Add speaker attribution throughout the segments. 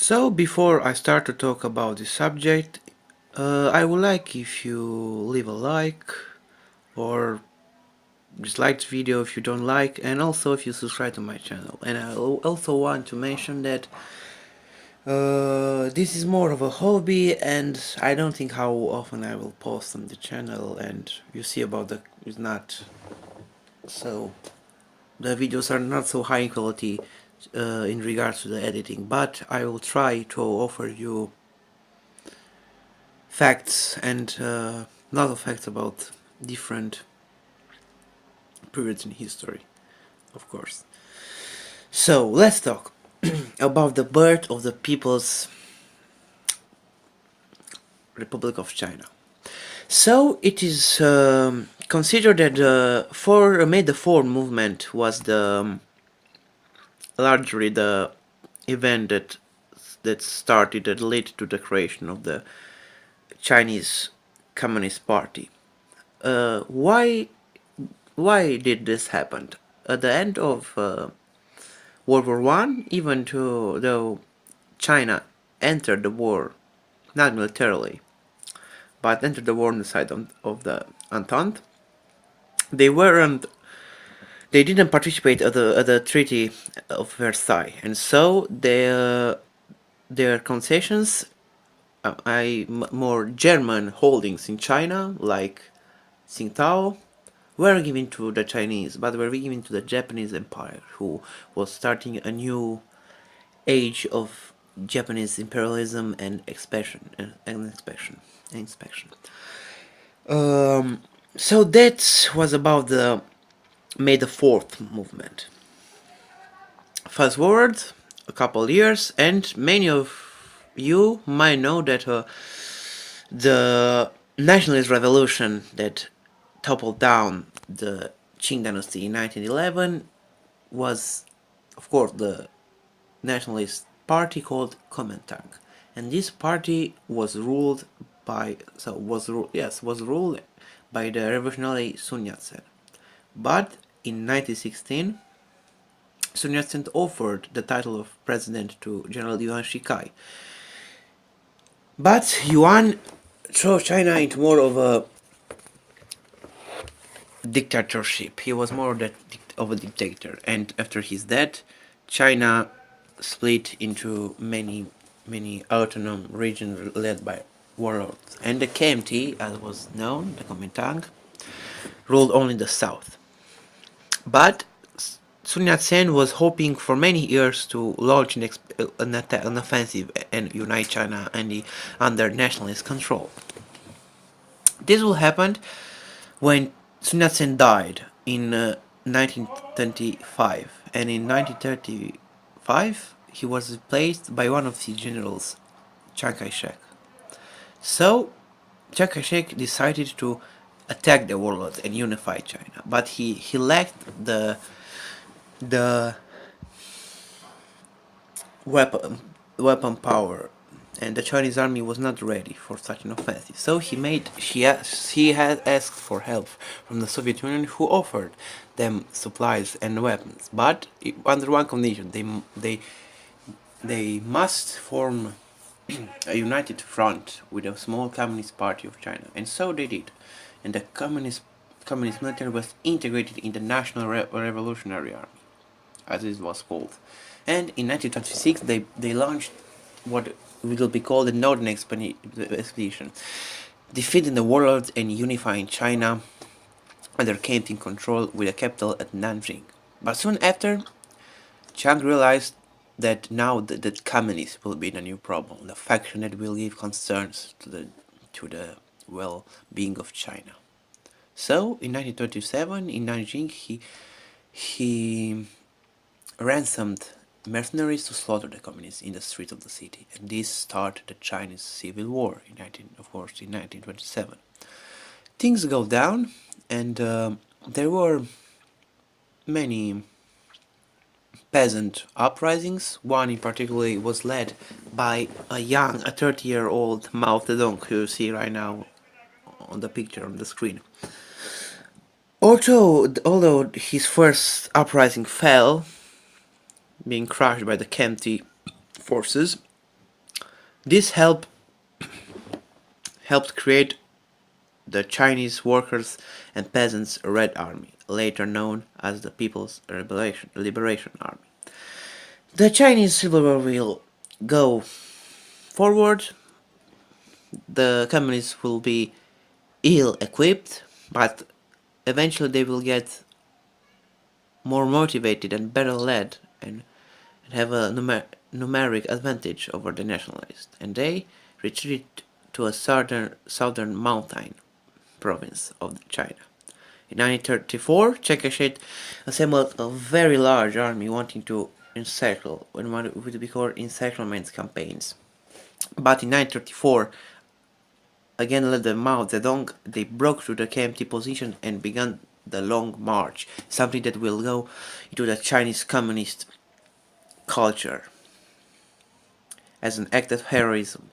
Speaker 1: So, before I start to talk about this subject, I would like if you leave a like or dislike the video if you don't like, and also if you subscribe to my channel. And I also want to mention that this is more of a hobby, and I don't think how often I will post on the channel. And you see about the it's not so the videos are not so high quality in regards to the editing, but I will try to offer you facts and lot of facts about different periods in history, of course. So let's talk about the birth of the People's Republic of China. So it is considered that the May the 4th movement was the largely the event that started that led to the creation of the Chinese Communist Party. Why did this happen? At the end of World War One, even though China entered the war, not militarily, but entered the war on the side of the Entente, they weren't. They didn't participate at the Treaty of Versailles, and so their concessions, more German holdings in China, like Tsingtao, were given to the Chinese, but were given to the Japanese Empire, who was starting a new age of Japanese imperialism and expansion and expansion. So that was about the May the 4th movement. Fast forward a couple years, and many of you might know that the nationalist revolution that toppled down the Qing dynasty in 1911 was, of course, the nationalist party called Kuomintang, and this party was ruled by was ruled by the revolutionary Sun Yat-sen. But in 1916, Sun Yat-sen offered the title of president to General Yuan Shikai. But Yuan threw China into more of a dictatorship. He was more of a dictator, and after his death, China split into many autonomous regions led by warlords, and the KMT, as was known, the Kuomintang, ruled only the south. But Sun Yat-sen was hoping for many years to launch an offensive and unite China under nationalist control. This will happen when Sun Yat-sen died in 1925, and in 1935 he was replaced by one of his generals, Chiang Kai-shek. So Chiang Kai-shek decided to attack the warlords and unify China, but he lacked the weapon weapon power, and the Chinese army was not ready for such an offensive. So he had asked for help from the Soviet Union, who offered them supplies and weapons, but under one condition: they must form a united front with a small Communist Party of China, and so they did. And the communist military was integrated in the National Revolutionary Army, as it was called. And in 1926, they launched what will be called the Northern Expedition, defeating the warlords and unifying China under Canton control with a capital at Nanjing. But soon after, Chiang realized that now the communists will be the new problem, the faction that will give concerns to the well-being of China. So in 1927, in Nanjing, he ransomed mercenaries to slaughter the communists in the streets of the city, and this started the Chinese Civil War in 1927. Things go down, and there were many peasant uprisings. One in particular was led by a 30-year-old Mao Zedong, who you see right now on the picture on the screen. Although his first uprising fell, being crushed by the KMT forces, This helped create the Chinese Workers and Peasants Red Army, later known as the People's Liberation Army. The Chinese Civil War will go forward. The communists will be ill equipped, but eventually they will get more motivated and better led and have a numeric advantage over the nationalists, and they retreat to a southern mountain province of China. In 1934, Chiang Kai-shek assembled a very large army wanting to encircle, what would be called encirclement campaigns. But in 1934, again led by Mao Zedong, they broke through the KMT position and began the Long March, something that will go into the Chinese communist culture as an act of heroism.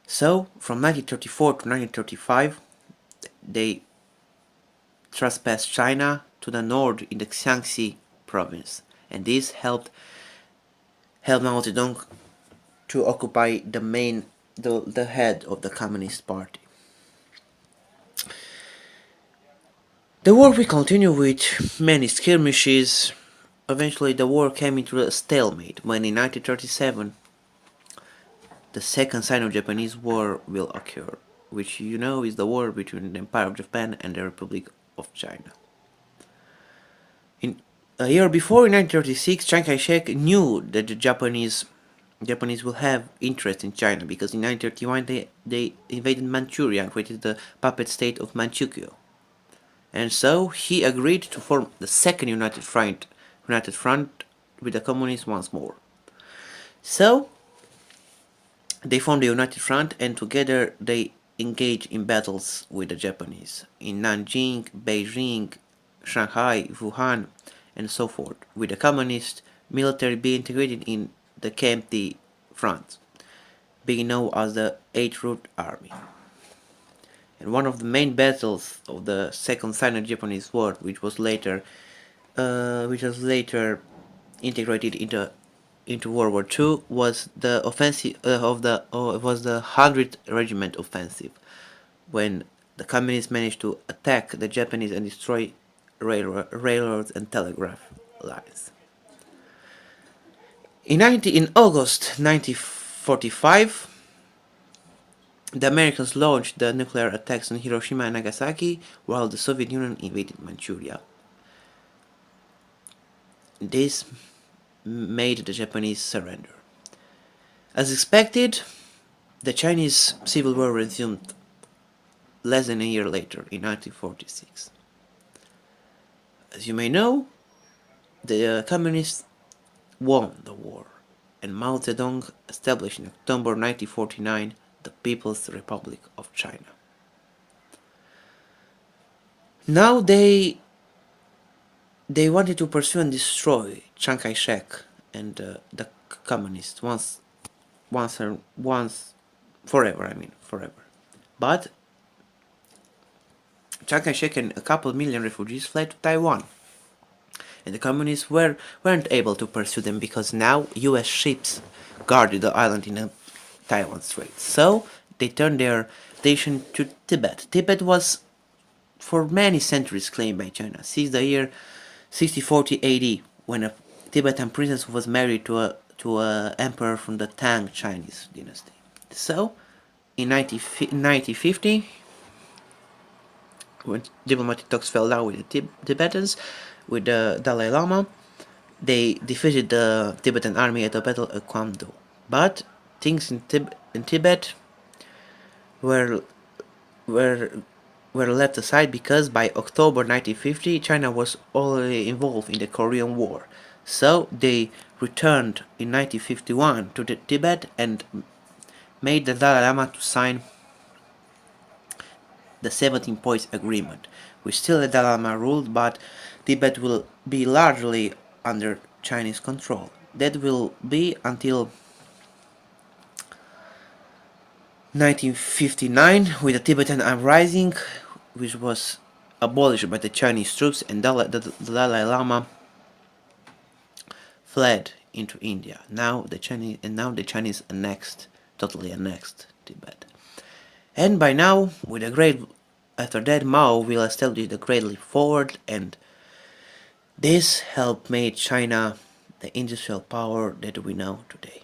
Speaker 1: So, from 1934 to 1935, they trespassed China to the north in the Xiangxi province, and this helped Mao Zedong to occupy the head of the Communist Party. The war will continue with many skirmishes. Eventually, the war came into a stalemate when in 1937 the Second Sino-Japanese War will occur, which you know is the war between the Empire of Japan and the Republic of China. A year before, in 1936, Chiang Kai-shek knew that the Japanese will have interest in China because in 1931 they invaded Manchuria and created the puppet state of Manchukuo. And so he agreed to form the Second United Front with the communists once more. So they formed the United Front, and together they engaged in battles with the Japanese in Nanjing, Beijing, Shanghai, Wuhan, and so forth, with the communist military being integrated in the KMT front, being known as the Eighth Route Army. And one of the main battles of the Second Sino-Japanese War, which was later integrated into World War II, was the offensive was the 100th Regiment offensive, when the communists managed to attack the Japanese and destroy railroads and telegraph lines. In August 1945, the Americans launched the nuclear attacks on Hiroshima and Nagasaki, while the Soviet Union invaded Manchuria. This made the Japanese surrender. As expected, the Chinese Civil War resumed less than a year later, in 1946. As you may know, the communists won the war, and Mao Zedong established in October 1949 the People's Republic of China. Now they wanted to pursue and destroy Chiang Kai-shek and the communists once forever. Forever. But Chiang Kai-shek and a couple million refugees fled to Taiwan, and the communists weren't able to pursue them because now U.S. ships guarded the island in the Taiwan Strait. So they turned their attention to Tibet. Tibet was for many centuries claimed by China, since the year 6040 AD, when a Tibetan princess was married to a emperor from the Tang Chinese dynasty. So, in 1950, when diplomatic talks fell down with the Tibetans, with the Dalai Lama, they defeated the Tibetan army at the Battle of Kwang Do. But things in Tibet were left aside because by October 1950, China was already involved in the Korean War. So they returned in 1951 to Tibet and made the Dalai Lama to sign the 17 Points Agreement, which still the Dalai Lama ruled, but Tibet will be largely under Chinese control. That will be until 1959, with the Tibetan uprising, which was abolished by the Chinese troops, and the Dalai Lama fled into India. Now the Chinese annexed totally annexed Tibet. And by now, with a great after that, Mao will establish the Great Leap Forward, and this helped make China the industrial power that we know today.